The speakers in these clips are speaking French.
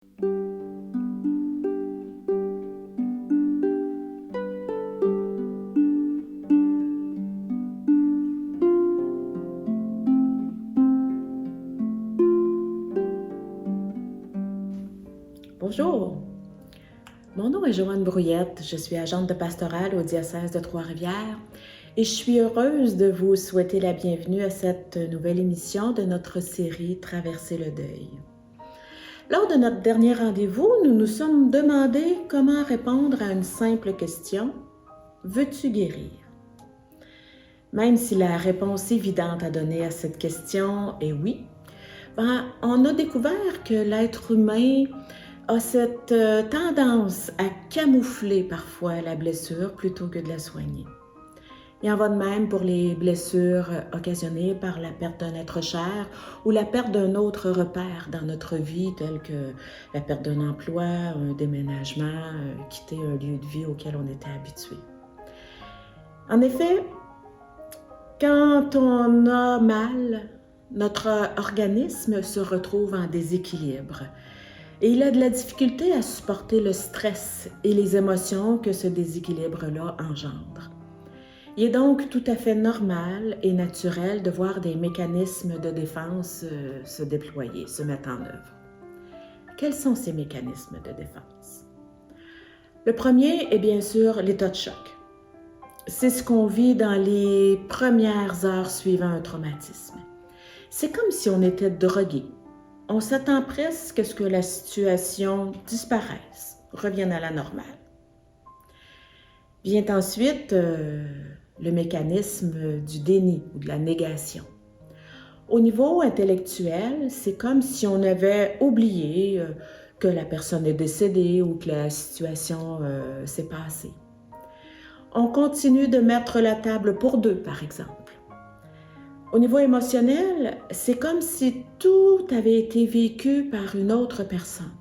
Bonjour, mon nom est Joanne Brouillette, je suis agente de pastorale au diocèse de Trois-Rivières et je suis heureuse de vous souhaiter la bienvenue à cette nouvelle émission de notre série Traverser le deuil. Lors de notre dernier rendez-vous, nous nous sommes demandé comment répondre à une simple question « Veux-tu guérir ?» Même si la réponse évidente à donner à cette question est oui, on a découvert que l'être humain a cette tendance à camoufler parfois la blessure plutôt que de la soigner. Il en va de même pour les blessures occasionnées par la perte d'un être cher ou la perte d'un autre repère dans notre vie, tel que la perte d'un emploi, un déménagement, quitter un lieu de vie auquel on était habitué. En effet, quand on a mal, notre organisme se retrouve en déséquilibre. Et il a de la difficulté à supporter le stress et les émotions que ce déséquilibre-là engendre. Il est donc tout à fait normal et naturel de voir des mécanismes de défense se déployer, se mettre en œuvre. Quels sont ces mécanismes de défense? Le premier est bien sûr l'état de choc. C'est ce qu'on vit dans les premières heures suivant un traumatisme. C'est comme si on était drogué. On s'attend presque à ce que la situation disparaisse, revienne à la normale. Vient ensuite le mécanisme du déni ou de la négation. Au niveau intellectuel, c'est comme si on avait oublié que la personne est décédée ou que la situation s'est passée. On continue de mettre la table pour deux, par exemple. Au niveau émotionnel, c'est comme si tout avait été vécu par une autre personne.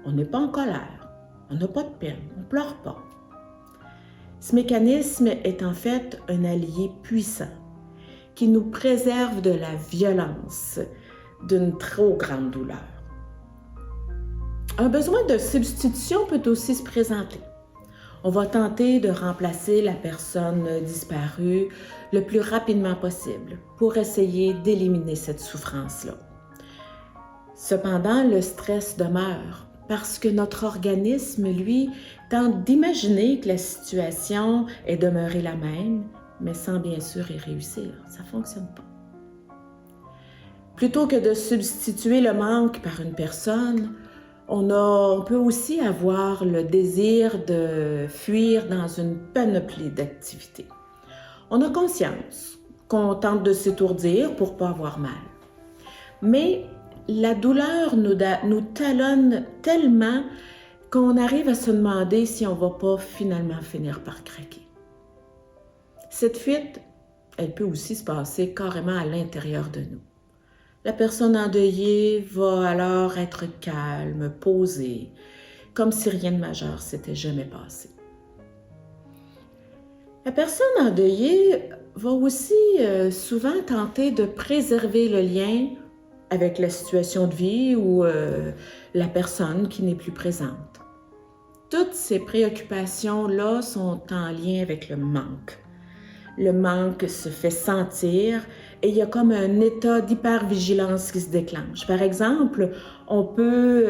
On n'est pas en colère, on n'a pas de peine, on ne pleure pas. Ce mécanisme est en fait un allié puissant qui nous préserve de la violence d'une trop grande douleur. Un besoin de substitution peut aussi se présenter. On va tenter de remplacer la personne disparue le plus rapidement possible pour essayer d'éliminer cette souffrance-là. Cependant, le stress demeure parce que notre organisme, lui, tente d'imaginer que la situation est demeurée la même, mais sans bien sûr y réussir. Ça ne fonctionne pas. Plutôt que de substituer le manque par une personne, on peut aussi avoir le désir de fuir dans une panoplie d'activités. On a conscience qu'on tente de s'étourdir pour ne pas avoir mal. Mais la douleur nous talonne tellement qu'on arrive à se demander si on ne va pas finalement finir par craquer. Cette fuite, elle peut aussi se passer carrément à l'intérieur de nous. La personne endeuillée va alors être calme, posée, comme si rien de majeur s'était jamais passé. La personne endeuillée va aussi souvent tenter de préserver le lien avec la situation de vie ou la personne qui n'est plus présente. Toutes ces préoccupations-là sont en lien avec le manque. Le manque se fait sentir et il y a comme un état d'hypervigilance qui se déclenche. Par exemple, on peut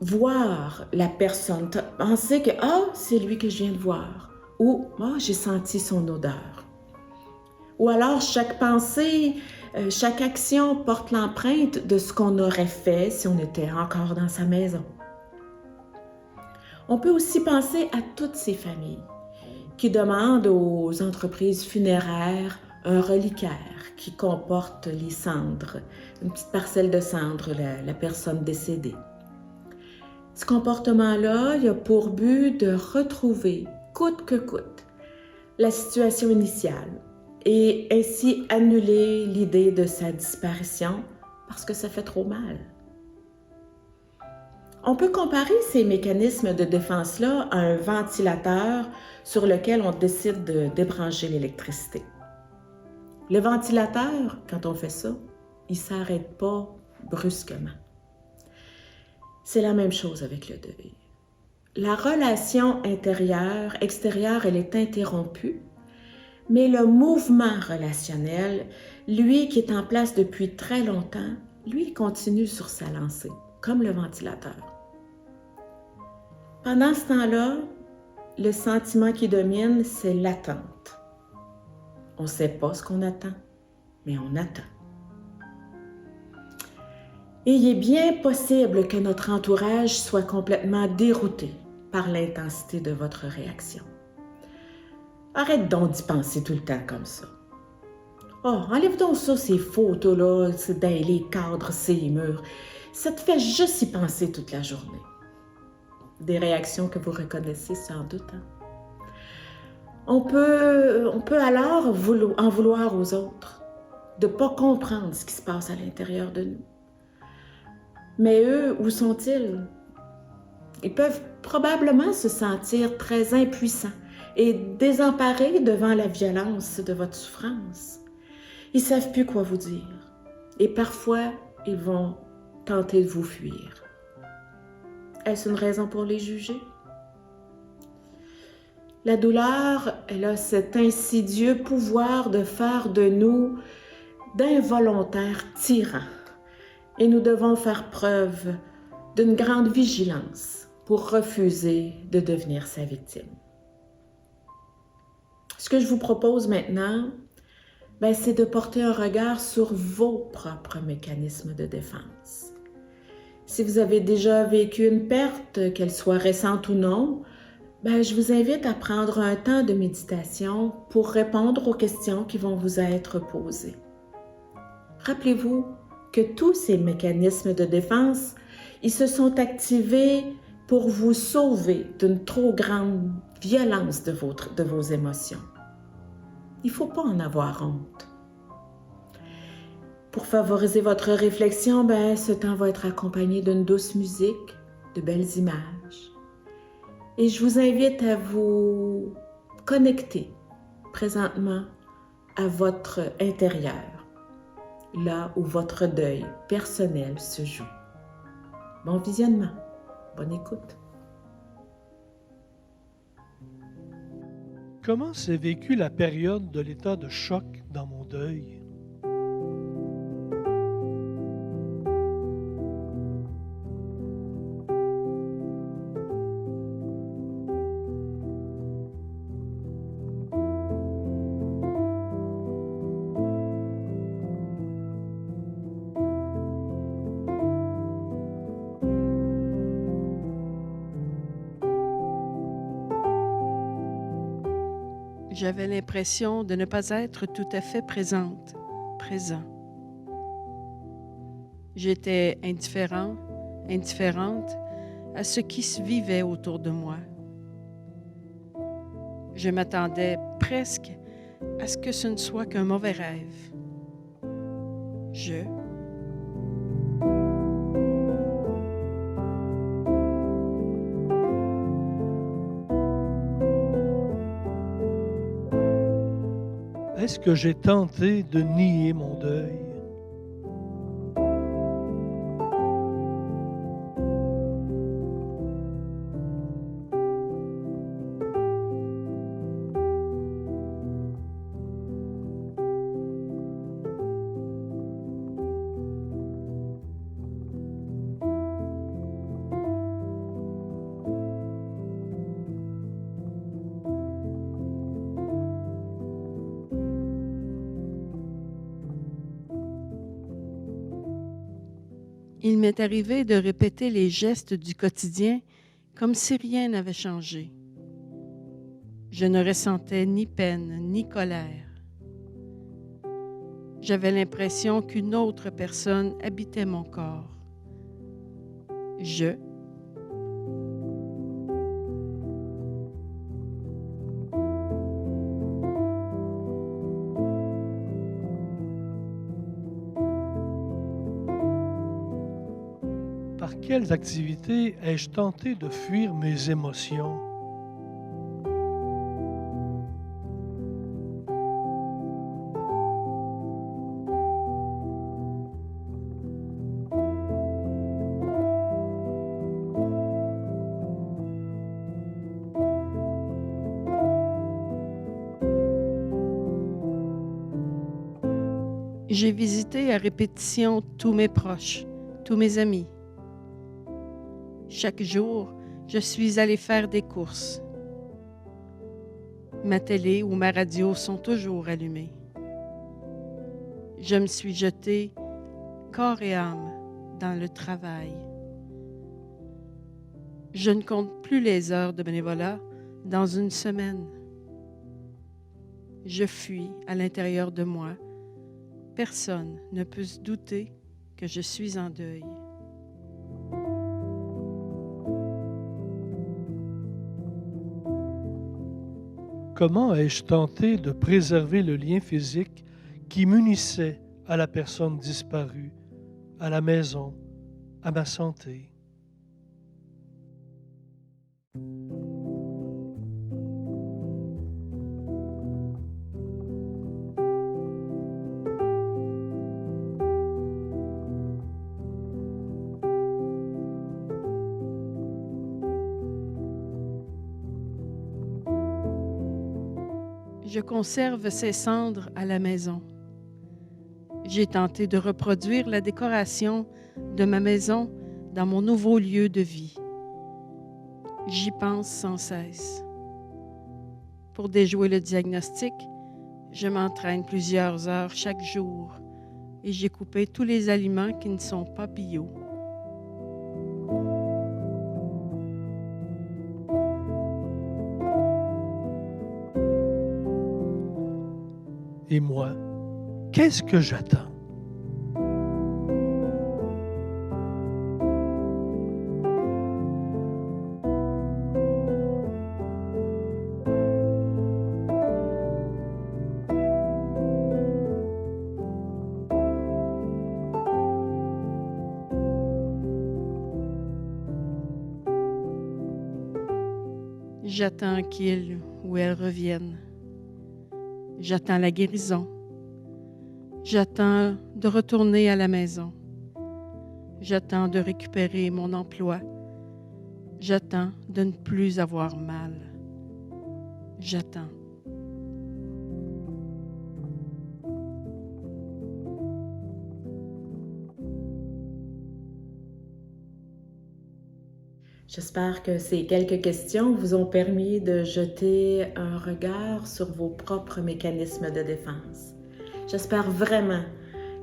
voir la personne, penser que « Ah, c'est lui que je viens de voir » ou « Ah, j'ai senti son odeur ». Ou alors, chaque pensée, chaque action porte l'empreinte de ce qu'on aurait fait si on était encore dans sa maison. On peut aussi penser à toutes ces familles qui demande aux entreprises funéraires un reliquaire qui comporte les cendres, une petite parcelle de cendres, la personne décédée. Ce comportement-là, il a pour but de retrouver, coûte que coûte, la situation initiale et ainsi annuler l'idée de sa disparition parce que ça fait trop mal. On peut comparer ces mécanismes de défense-là à un ventilateur sur lequel on décide de débrancher l'électricité. Le ventilateur, quand on fait ça, il ne s'arrête pas brusquement. C'est la même chose avec le deuil. La relation extérieure, elle est interrompue, mais le mouvement relationnel, lui qui est en place depuis très longtemps, lui continue sur sa lancée, comme le ventilateur. Pendant ce temps-là, le sentiment qui domine, c'est l'attente. On ne sait pas ce qu'on attend, mais on attend. Et il est bien possible que notre entourage soit complètement dérouté par l'intensité de votre réaction. Arrête donc d'y penser tout le temps comme ça. Oh, enlève donc ça, ces photos-là, dans les cadres, ces murs. Ça te fait juste y penser toute la journée. Des réactions que vous reconnaissez sans doute. Hein? On peut alors en vouloir aux autres, de ne pas comprendre ce qui se passe à l'intérieur de nous. Mais eux, où sont-ils? Ils peuvent probablement se sentir très impuissants et désemparés devant la violence de votre souffrance. Ils ne savent plus quoi vous dire et parfois, ils vont tenter de vous fuir. Est-ce une raison pour les juger? La douleur, elle a cet insidieux pouvoir de faire de nous d'involontaires tyrans. Et nous devons faire preuve d'une grande vigilance pour refuser de devenir sa victime. Ce que je vous propose maintenant, c'est de porter un regard sur vos propres mécanismes de défense. Si vous avez déjà vécu une perte, qu'elle soit récente ou non, je vous invite à prendre un temps de méditation pour répondre aux questions qui vont vous être posées. Rappelez-vous que tous ces mécanismes de défense, ils se sont activés pour vous sauver d'une trop grande violence de vos émotions. Il ne faut pas en avoir honte. Pour favoriser votre réflexion, ce temps va être accompagné d'une douce musique, de belles images. Et je vous invite à vous connecter présentement à votre intérieur, là où votre deuil personnel se joue. Bon visionnement, bonne écoute. Comment s'est vécue la période de l'état de choc dans mon deuil? J'avais l'impression de ne pas être tout à fait présent. J'étais indifférente à ce qui se vivait autour de moi. Je m'attendais presque à ce que ce ne soit qu'un mauvais rêve. Est-ce que j'ai tenté de nier mon deuil? Il m'est arrivé de répéter les gestes du quotidien comme si rien n'avait changé. Je ne ressentais ni peine ni colère. J'avais l'impression qu'une autre personne habitait mon corps. Par quelles activités ai-je tenté de fuir mes émotions? J'ai visité à répétition tous mes proches, tous mes amis. Chaque jour, je suis allée faire des courses. Ma télé ou ma radio sont toujours allumées. Je me suis jetée corps et âme dans le travail. Je ne compte plus les heures de bénévolat dans une semaine. Je fuis à l'intérieur de moi. Personne ne peut se douter que je suis en deuil. Comment ai-je tenté de préserver le lien physique qui m'unissait à la personne disparue, à la maison, à ma santé? Je conserve ces cendres à la maison. J'ai tenté de reproduire la décoration de ma maison dans mon nouveau lieu de vie. J'y pense sans cesse. Pour déjouer le diagnostic, je m'entraîne plusieurs heures chaque jour et j'ai coupé tous les aliments qui ne sont pas bio. Et moi, qu'est-ce que j'attends? J'attends qu'il ou elle revienne. J'attends la guérison. J'attends de retourner à la maison. J'attends de récupérer mon emploi. J'attends de ne plus avoir mal. J'attends. J'espère que ces quelques questions vous ont permis de jeter un regard sur vos propres mécanismes de défense. J'espère vraiment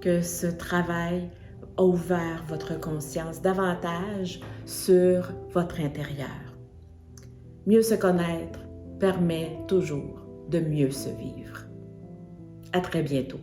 que ce travail a ouvert votre conscience davantage sur votre intérieur. Mieux se connaître permet toujours de mieux se vivre. À très bientôt.